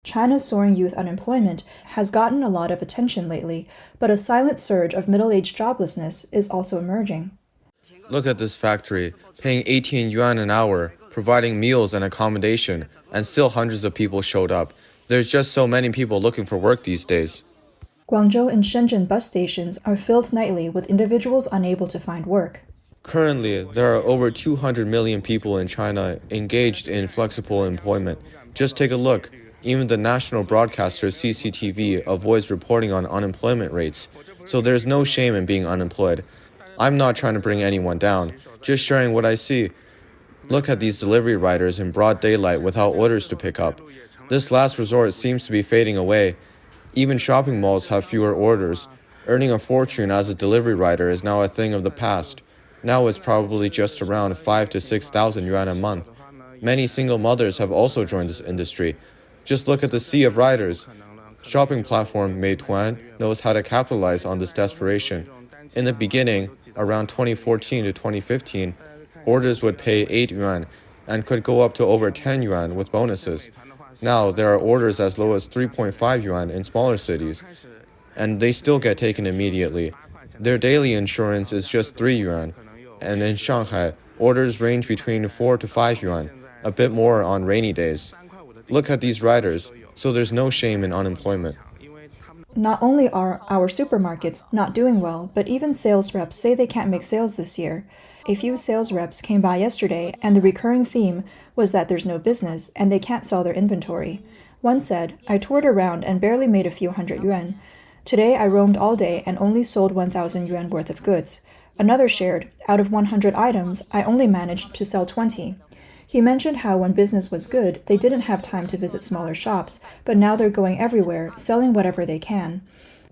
China's soaring youth unemployment has gotten a lot of attention lately, but a silent surge of middle-aged joblessness is also emerging. Look at this factory, paying 18 yuan an hour, providing meals and accommodation, and still hundreds of people showed up. There's just so many people looking for work these days. Guangzhou and Shenzhen bus stations are filled nightly with individuals unable to find work. Currently, there are over 200 million people in China engaged in flexible employment. Just take a look. Even the national broadcaster CCTV avoids reporting on unemployment rates, so there's no shame in being unemployed. I'm not trying to bring anyone down, just sharing what I see. Look at these delivery riders in broad daylight without orders to pick up. This last resort seems to be fading away. Even shopping malls have fewer orders. Earning a fortune as a delivery rider is now a thing of the past. Now it's probably just around 5 to 6,000 yuan a month. Many single mothers have also joined this industry. Just look at the sea of riders. Shopping platform Meituan knows how to capitalize on this desperation. In the beginning, around 2014 to 2015, orders would pay 8 yuan and could go up to over 10 yuan with bonuses. Now there are orders as low as 3.5 yuan in smaller cities, and they still get taken immediately. Their daily insurance is just 3 yuan, and in Shanghai, orders range between 4 to 5 yuan, a bit more on rainy days. Look at these riders, so there's no shame in unemployment. Not only are our supermarkets not doing well, but even sales reps say they can't make sales this year. A few sales reps came by yesterday, and the recurring theme was that there's no business and they can't sell their inventory. One said, "I toured around and barely made a few hundred yuan. Today I roamed all day and only sold 1,000 yuan worth of goods." Another shared, "Out of 100 items, I only managed to sell 20. He mentioned how when business was good, they didn't have time to visit smaller shops, but now they're going everywhere, selling whatever they can.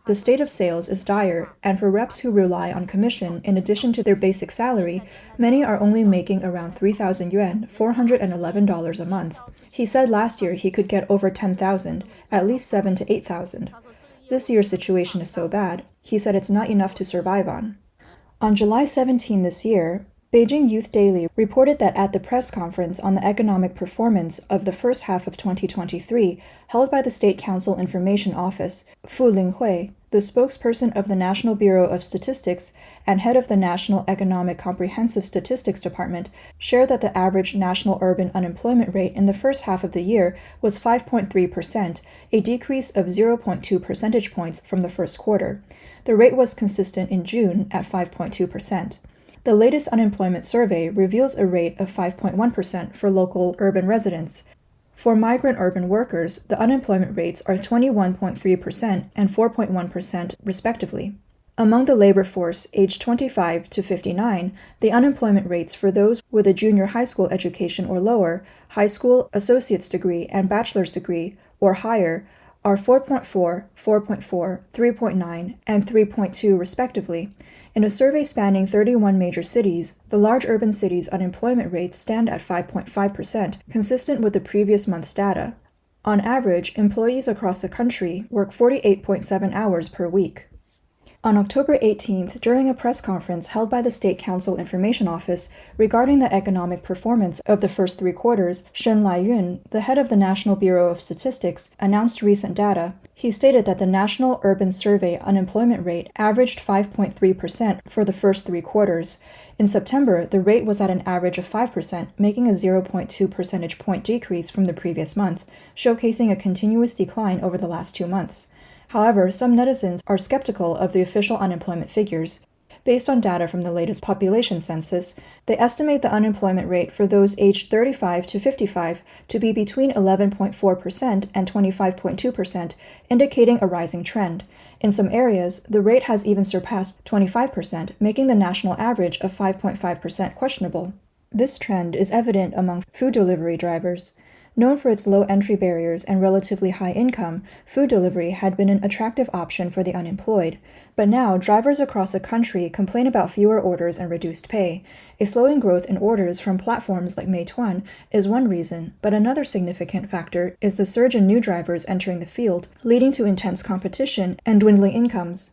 The state of sales is dire, and for reps who rely on commission in addition to their basic salary, many are only making around 3,000 yuan, $411 a month. He said last year he could get over 10,000, at least 7 to 8,000. This year's situation is so bad, he said it's not enough to survive on. On July 17 this year, Beijing Youth Daily reported that at the press conference on the economic performance of the first half of 2023, held by the State Council Information Office, Fu Linghui, the spokesperson of the National Bureau of Statistics and head of the National Economic Comprehensive Statistics Department, shared that the average national urban unemployment rate in the first half of the year was 5.3%, a decrease of 0.2 percentage points from the first quarter. The rate was consistent in June at 5.2%. The latest unemployment survey reveals a rate of 5.1% for local urban residents. For migrant urban workers, the unemployment rates are 21.3% and 4.1% respectively. Among the labor force aged 25 to 59, the unemployment rates for those with a junior high school education or lower, high school, associate's degree, and bachelor's degree or higher are 4.4, 4.4, 3.9, and 3.2 respectively. In a survey spanning 31 major cities, the large urban cities' unemployment rates stand at 5.5%, consistent with the previous month's data. On average, employees across the country work 48.7 hours per week. On October 18th, during a press conference held by the State Council Information Office regarding the economic performance of the first 3 quarters, Shen Laiyun, the head of the National Bureau of Statistics, announced recent data. He stated that the National Urban Survey unemployment rate averaged 5.3% for the first 3 quarters. In September, the rate was at an average of 5%, making a 0.2 percentage point decrease from the previous month, showcasing a continuous decline over the last 2 months. However, some netizens are skeptical of the official unemployment figures. Based on data from the latest population census, they estimate the unemployment rate for those aged 35 to 55 to be between 11.4% and 25.2%, indicating a rising trend. In some areas, the rate has even surpassed 25%, making the national average of 5.5% questionable. This trend is evident among food delivery drivers. Known for its low entry barriers and relatively high income, food delivery had been an attractive option for the unemployed. But now, drivers across the country complain about fewer orders and reduced pay. A slowing growth in orders from platforms like Meituan is one reason, but another significant factor is the surge in new drivers entering the field, leading to intense competition and dwindling incomes.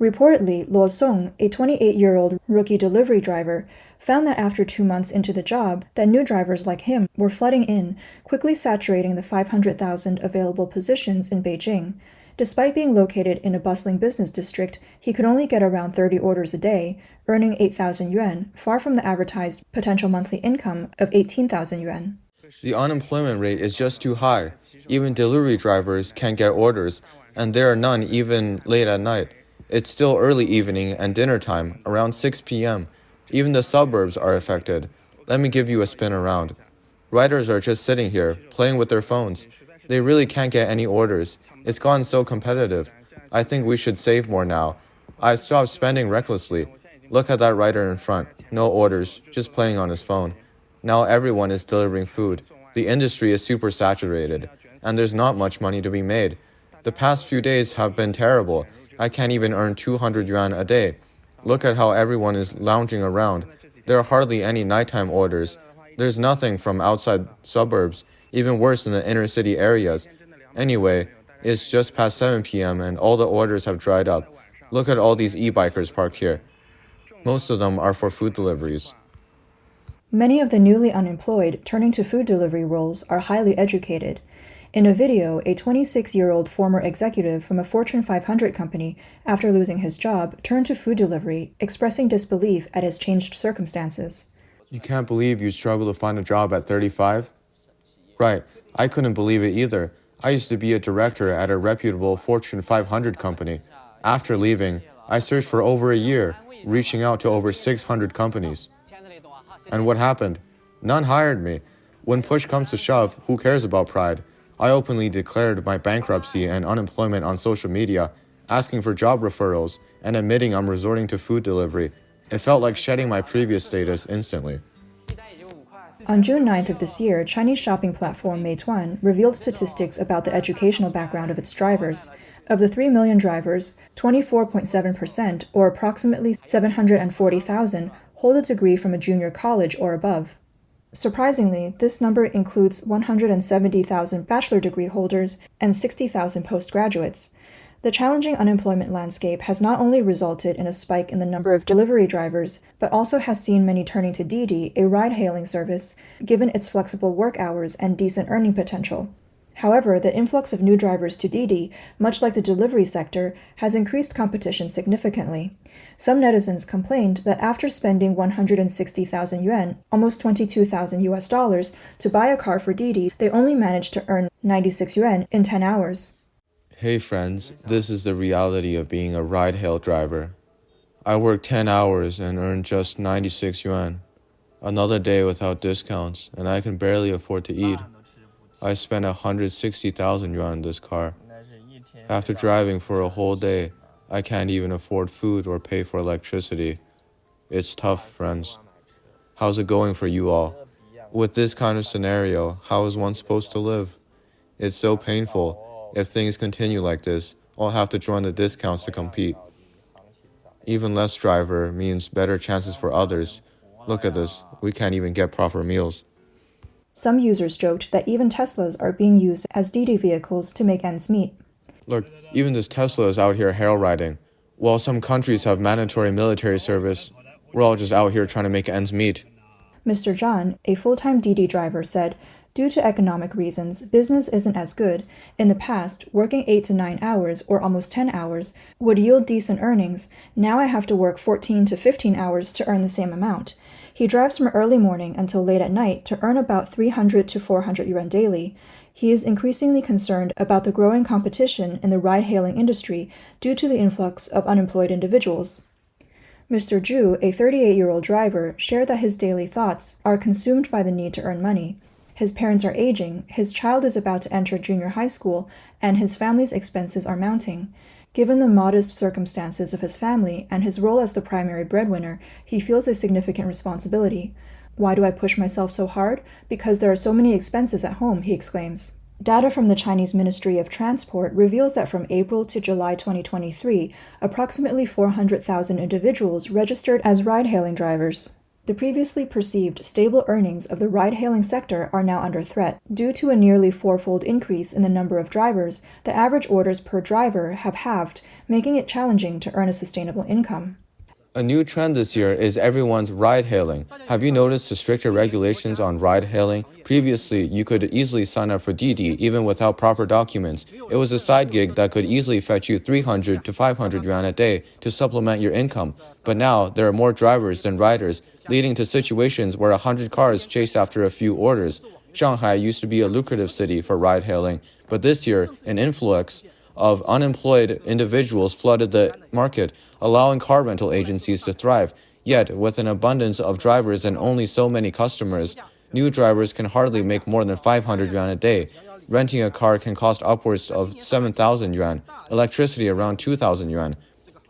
Reportedly, Luo Song, a 28-year-old rookie delivery driver, found that after 2 months into the job, that new drivers like him were flooding in, quickly saturating the 500,000 available positions in Beijing. Despite being located in a bustling business district, he could only get around 30 orders a day, earning 8,000 yuan, far from the advertised potential monthly income of 18,000 yuan. The unemployment rate is just too high. Even delivery drivers can't get orders, and there are none even late at night. It's still early evening and dinner time, around 6 p.m. Even the suburbs are affected. Let me give you a spin around. Riders are just sitting here, playing with their phones. They really can't get any orders. It's gotten so competitive. I think we should save more now. I stopped spending recklessly. Look at that rider in front. No orders, just playing on his phone. Now everyone is delivering food. The industry is super saturated, and there's not much money to be made. The past few days have been terrible. I can't even earn 200 yuan a day. Look at how everyone is lounging around. There are hardly any nighttime orders. There's nothing from outside suburbs, even worse in the inner city areas. Anyway, it's just past 7 p.m. and all the orders have dried up. Look at all these e-bikers parked here. Most of them are for food deliveries. Many of the newly unemployed turning to food delivery roles are highly educated. In a video, a 26-year-old former executive from a Fortune 500 company, after losing his job, turned to food delivery, expressing disbelief at his changed circumstances. You can't believe you struggle to find a job at 35? Right, I couldn't believe it either. I used to be a director at a reputable Fortune 500 company. After leaving, I searched for over a year, reaching out to over 600 companies. And what happened? None hired me. When push comes to shove, who cares about pride? I openly declared my bankruptcy and unemployment on social media, asking for job referrals and admitting I'm resorting to food delivery. It felt like shedding my previous status instantly. On June 9th of this year, Chinese shopping platform Meituan revealed statistics about the educational background of its drivers. Of the 3 million drivers, 24.7%, or approximately 740,000, hold a degree from a junior college or above. Surprisingly, this number includes 170,000 bachelor degree holders and 60,000 postgraduates. The challenging unemployment landscape has not only resulted in a spike in the number of delivery drivers, but also has seen many turning to Didi, a ride-hailing service, given its flexible work hours and decent earning potential. However, the influx of new drivers to Didi, much like the delivery sector, has increased competition significantly. Some netizens complained that after spending 160,000 yuan, almost $22,000 to buy a car for Didi, they only managed to earn 96 yuan in 10 hours. Hey friends, this is the reality of being a ride-hail driver. I work 10 hours and earn just 96 yuan. Another day without discounts, and I can barely afford to eat. I spent 160,000 yuan on this car. After driving for a whole day, I can't even afford food or pay for electricity. It's tough, friends. How's it going for you all? With this kind of scenario, how is one supposed to live? It's so painful. If things continue like this, I'll have to join the discounts to compete. Even less driver means better chances for others. Look at this, we can't even get proper meals. Some users joked that even Teslas are being used as Didi vehicles to make ends meet. Look, even this Tesla is out here hail riding. While some countries have mandatory military service, we're all just out here trying to make ends meet. Mr. Zhang, a full-time Didi driver, said, "Due to economic reasons, business isn't as good. In the past, working 8 to 9 hours, or almost 10 hours, would yield decent earnings. Now I have to work 14 to 15 hours to earn the same amount." He drives from early morning until late at night to earn about 300 to 400 yuan daily. He is increasingly concerned about the growing competition in the ride-hailing industry due to the influx of unemployed individuals. Mr. Zhu, a 38-year-old driver, shared that his daily thoughts are consumed by the need to earn money. His parents are aging, his child is about to enter junior high school, and his family's expenses are mounting. Given the modest circumstances of his family and his role as the primary breadwinner, he feels a significant responsibility. "Why do I push myself so hard? Because there are so many expenses at home," he exclaims. Data from the Chinese Ministry of Transport reveals that from April to July 2023, approximately 400,000 individuals registered as ride-hailing drivers. The previously perceived stable earnings of the ride-hailing sector are now under threat. Due to a nearly fourfold increase in the number of drivers, the average orders per driver have halved, making it challenging to earn a sustainable income. A new trend this year is everyone's ride-hailing. Have you noticed the stricter regulations on ride-hailing? Previously, you could easily sign up for Didi even without proper documents. It was a side gig that could easily fetch you 300 to 500 yuan a day to supplement your income. But now, there are more drivers than riders, leading to situations where 100 cars chase after a few orders. Shanghai used to be a lucrative city for ride-hailing, but this year, an influx of unemployed individuals flooded the market, allowing car rental agencies to thrive. Yet, with an abundance of drivers and only so many customers, new drivers can hardly make more than 500 yuan a day. Renting a car can cost upwards of 7,000 yuan, electricity around 2,000 yuan.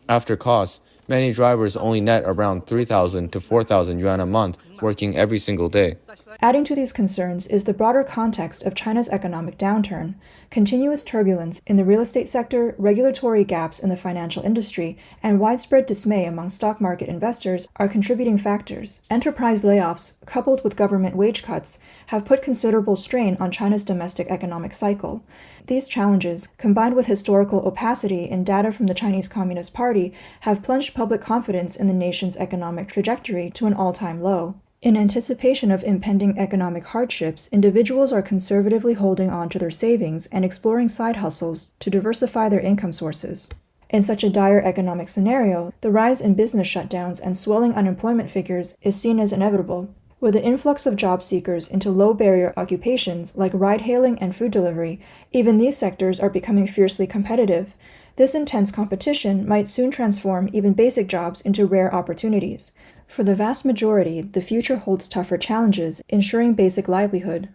After costs, many drivers only net around 3,000 to 4,000 yuan a month, working every single day. Adding to these concerns is the broader context of China's economic downturn. Continuous turbulence in the real estate sector, regulatory gaps in the financial industry, and widespread dismay among stock market investors are contributing factors. Enterprise layoffs, coupled with government wage cuts, have put considerable strain on China's domestic economic cycle. These challenges, combined with historical opacity in data from the Chinese Communist Party, have plunged public confidence in the nation's economic trajectory to an all-time low. In anticipation of impending economic hardships, individuals are conservatively holding on to their savings and exploring side hustles to diversify their income sources. In such a dire economic scenario, the rise in business shutdowns and swelling unemployment figures is seen as inevitable. With the influx of job seekers into low-barrier occupations like ride-hailing and food delivery, even these sectors are becoming fiercely competitive. This intense competition might soon transform even basic jobs into rare opportunities. For the vast majority, the future holds tougher challenges, ensuring basic livelihood.